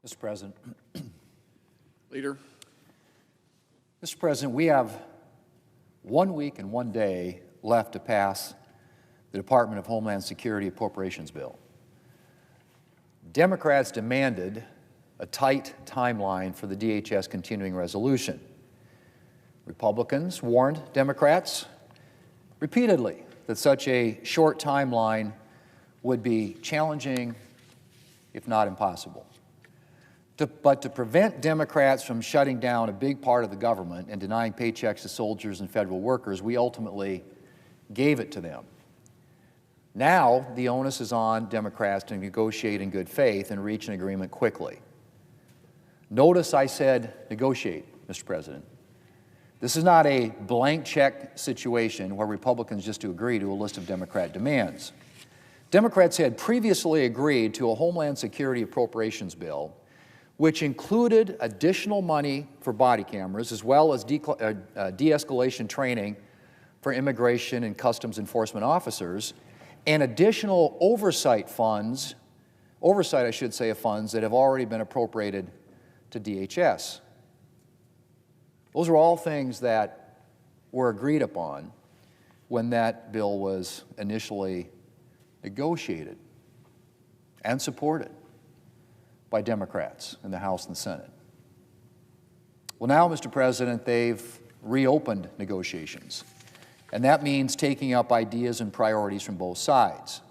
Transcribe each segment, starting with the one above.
Mr. President. Leader. Mr. President, we have 1 week and 1 day left to pass the Department of Homeland Security Appropriations Bill. Democrats demanded a tight timeline for the DHS continuing resolution. Republicans warned Democrats repeatedly that such a short timeline would be challenging, if not impossible. But to prevent Democrats from shutting down a big part of the government and denying paychecks to soldiers and federal workers, we ultimately gave it to them. Now, the onus is on Democrats to negotiate in good faith and reach an agreement quickly. Notice I said negotiate, Mr. President. This is not a blank check situation where Republicans just agree to a list of Democrat demands. Democrats had previously agreed to a Homeland Security Appropriations Bill which included additional money for body cameras as well as de-escalation training for immigration and customs enforcement officers, and additional oversight, of funds that have already been appropriated to DHS. Those are all things that were agreed upon when that bill was initially negotiated and supported by Democrats in the House and the Senate. Well, now, Mr. President, they've reopened negotiations, and that means taking up ideas and priorities from both sides.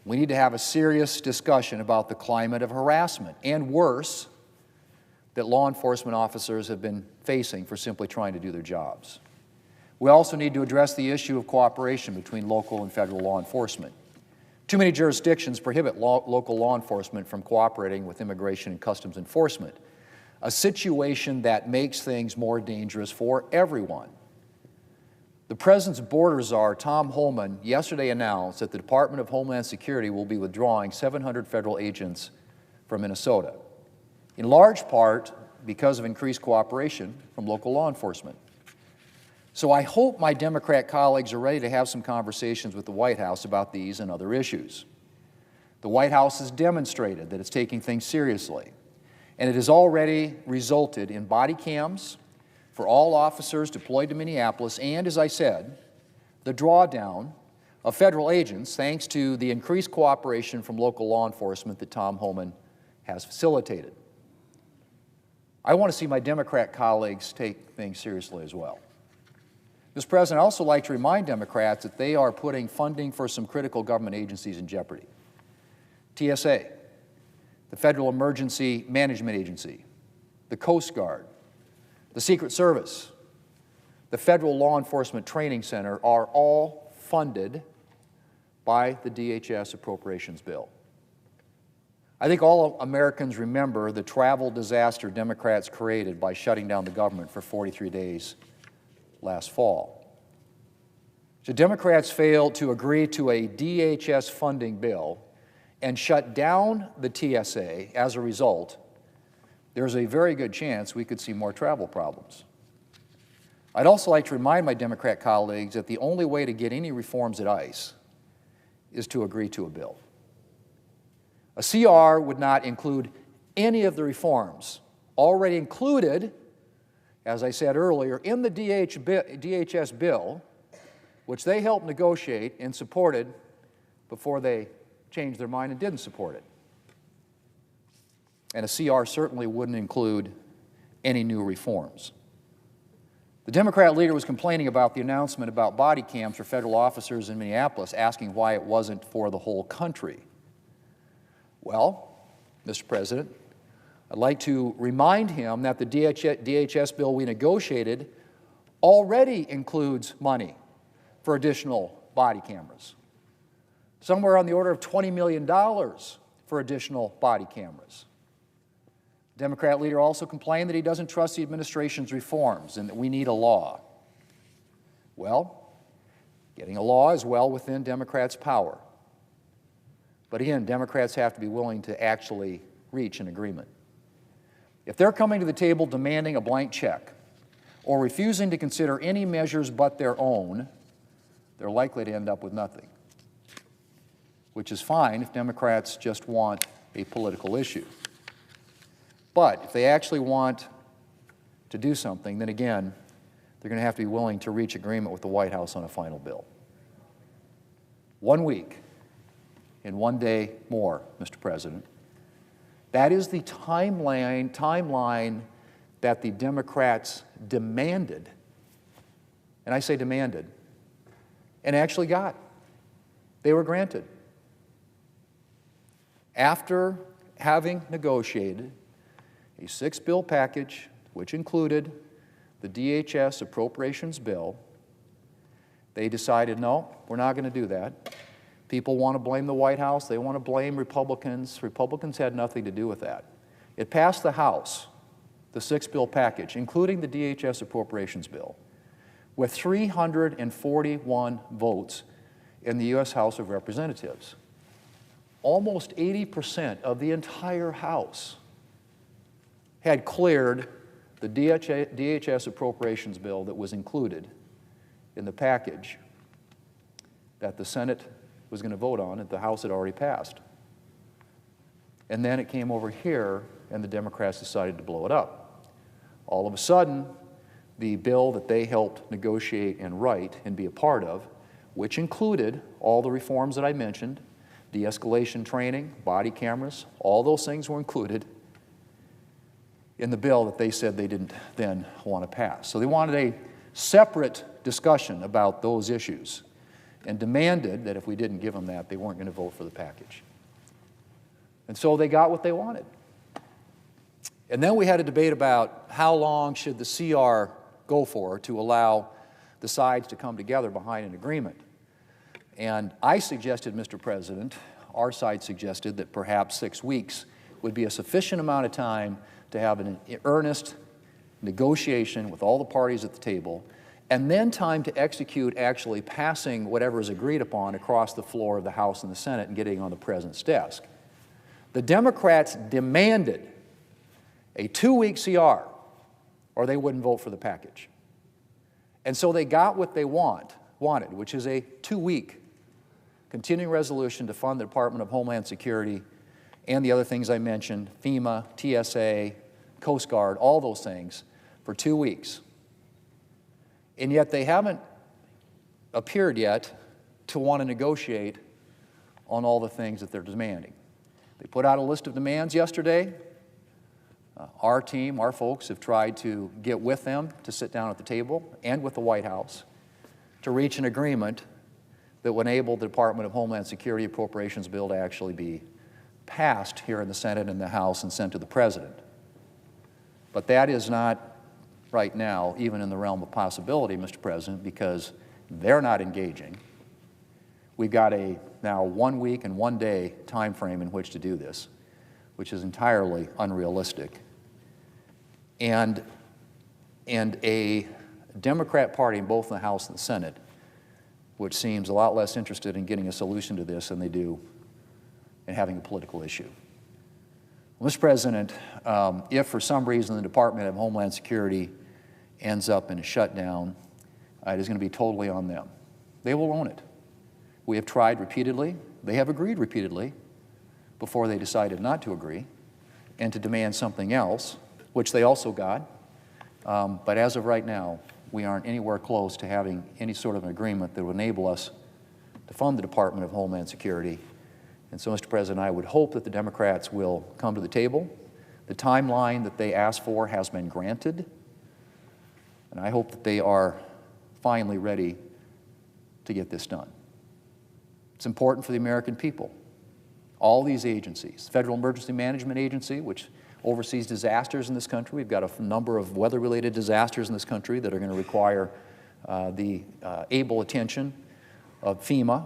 We need to have a serious discussion about the climate of harassment and worse that law enforcement officers have been facing for simply trying to do their jobs. We also need to address the issue of cooperation between local and federal law enforcement. Too many jurisdictions prohibit local law enforcement from cooperating with immigration and customs enforcement, a situation that makes things more dangerous for everyone. The President's border czar, Tom Homan, yesterday announced that the Department of Homeland Security will be withdrawing 700 federal agents from Minnesota, in large part because of increased cooperation from local law enforcement. So I hope my Democrat colleagues are ready to have some conversations with the White House about these and other issues. The White House has demonstrated that it's taking things seriously, and it has already resulted in body cams for all officers deployed to Minneapolis and, as I said, the drawdown of federal agents thanks to the increased cooperation from local law enforcement that Tom Homan has facilitated. I want to see my Democrat colleagues take things seriously as well. Mr. President, I'd also like to remind Democrats that they are putting funding for some critical government agencies in jeopardy. TSA, the Federal Emergency Management Agency, the Coast Guard, the Secret Service, the Federal Law Enforcement Training Center are all funded by the DHS appropriations bill. I think all Americans remember the travel disaster Democrats created by shutting down the government for 43 days last fall. So Democrats failed to agree to a DHS funding bill and shut down the TSA. As a result, there's a very good chance we could see more travel problems. I'd also like to remind my Democrat colleagues that the only way to get any reforms at ICE is to agree to a bill. A CR would not include any of the reforms already included, as I said earlier, in the DHS bill, which they helped negotiate and supported before they changed their mind and didn't support it. And a CR certainly wouldn't include any new reforms. The Democrat leader was complaining about the announcement about body cams for federal officers in Minneapolis, asking why it wasn't for the whole country. Well, Mr. President, I'd like to remind him that the DHS bill we negotiated already includes money for additional body cameras, somewhere on the order of $20 million for additional body cameras. The Democrat leader also complained that he doesn't trust the administration's reforms and that we need a law. Well, getting a law is well within Democrats' power. But again, Democrats have to be willing to actually reach an agreement. If they're coming to the table demanding a blank check or refusing to consider any measures but their own, they're likely to end up with nothing, which is fine if Democrats just want a political issue. But if they actually want to do something, then again, they're going to have to be willing to reach agreement with the White House on a final bill. 1 week and 1 day more, Mr. President. That is the timeline that the Democrats demanded, and I say demanded, and actually got. They were granted. After having negotiated a 6-bill package, which included the DHS appropriations bill, they decided, no, we're not going to do that. People want to blame the White House. They want to blame Republicans. Republicans had nothing to do with that. It passed the House, the 6-bill package, including the DHS appropriations bill, with 341 votes in the U.S. House of Representatives. Almost 80% of the entire House had cleared the DHS appropriations bill that was included in the package that the Senate was going to vote on and the House had already passed. And then it came over here and the Democrats decided to blow it up. All of a sudden, the bill that they helped negotiate and write and be a part of, which included all the reforms that I mentioned, de-escalation training, body cameras, all those things were included in the bill that they said they didn't then want to pass. So they wanted a separate discussion about those issues and demanded that if we didn't give them that, they weren't going to vote for the package. And so they got what they wanted. And then we had a debate about how long should the CR go for to allow the sides to come together behind an agreement. And I suggested, Mr. President, our side suggested that perhaps 6 weeks would be a sufficient amount of time to have an earnest negotiation with all the parties at the table, and then time to execute actually passing whatever is agreed upon across the floor of the House and the Senate and getting on the President's desk. The Democrats demanded a 2-week CR or they wouldn't vote for the package. And so they got what they wanted, which is a 2-week continuing resolution to fund the Department of Homeland Security and the other things I mentioned, FEMA, TSA, Coast Guard, all those things, for 2 weeks. And yet they haven't appeared yet to want to negotiate on all the things that they're demanding. They put out a list of demands yesterday. Our team, our folks, have tried to get with them to sit down at the table and with the White House to reach an agreement that would enable the Department of Homeland Security appropriations bill to actually be passed here in the Senate and the House and sent to the President. But that is not right now even in the realm of possibility, Mr. President, because they're not engaging. We've got a now 1 week and 1 day time frame in which to do this, which is entirely unrealistic. And a Democrat Party in both the House and the Senate, which seems a lot less interested in getting a solution to this than they do in having a political issue. Well, Mr. President, if for some reason the Department of Homeland Security ends up in a shutdown, it is going to be totally on them. They will own it. We have tried repeatedly. They have agreed repeatedly before they decided not to agree and to demand something else, which they also got. But as of right now, we aren't anywhere close to having any sort of an agreement that would enable us to fund the Department of Homeland Security. And so, Mr. President, I would hope that the Democrats will come to the table. The timeline that they asked for has been granted, and I hope that they are finally ready to get this done. It's important for the American people. All these agencies, Federal Emergency Management Agency, which oversees disasters in this country. We've got a number of weather-related disasters in this country that are going to require the able attention of FEMA.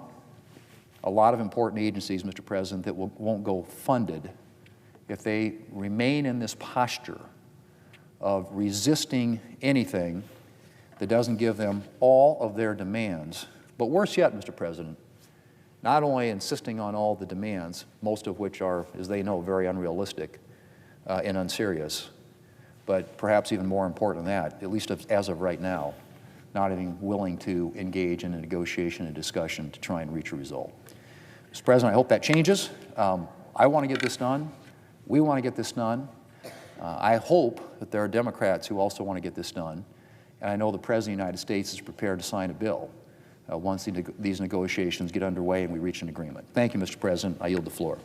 A lot of important agencies, Mr. President, that won't go funded if they remain in this posture of resisting anything that doesn't give them all of their demands. But worse yet, Mr. President, not only insisting on all the demands, most of which are, as they know, very unrealistic and unserious, but perhaps even more important than that, at least as of right now, not even willing to engage in a negotiation and discussion to try and reach a result. Mr. President, I hope that changes. I want to get this done. We want to get this done. I hope that there are Democrats who also want to get this done, and I know the President of the United States is prepared to sign a bill once these negotiations get underway and we reach an agreement. Thank you, Mr. President. I yield the floor.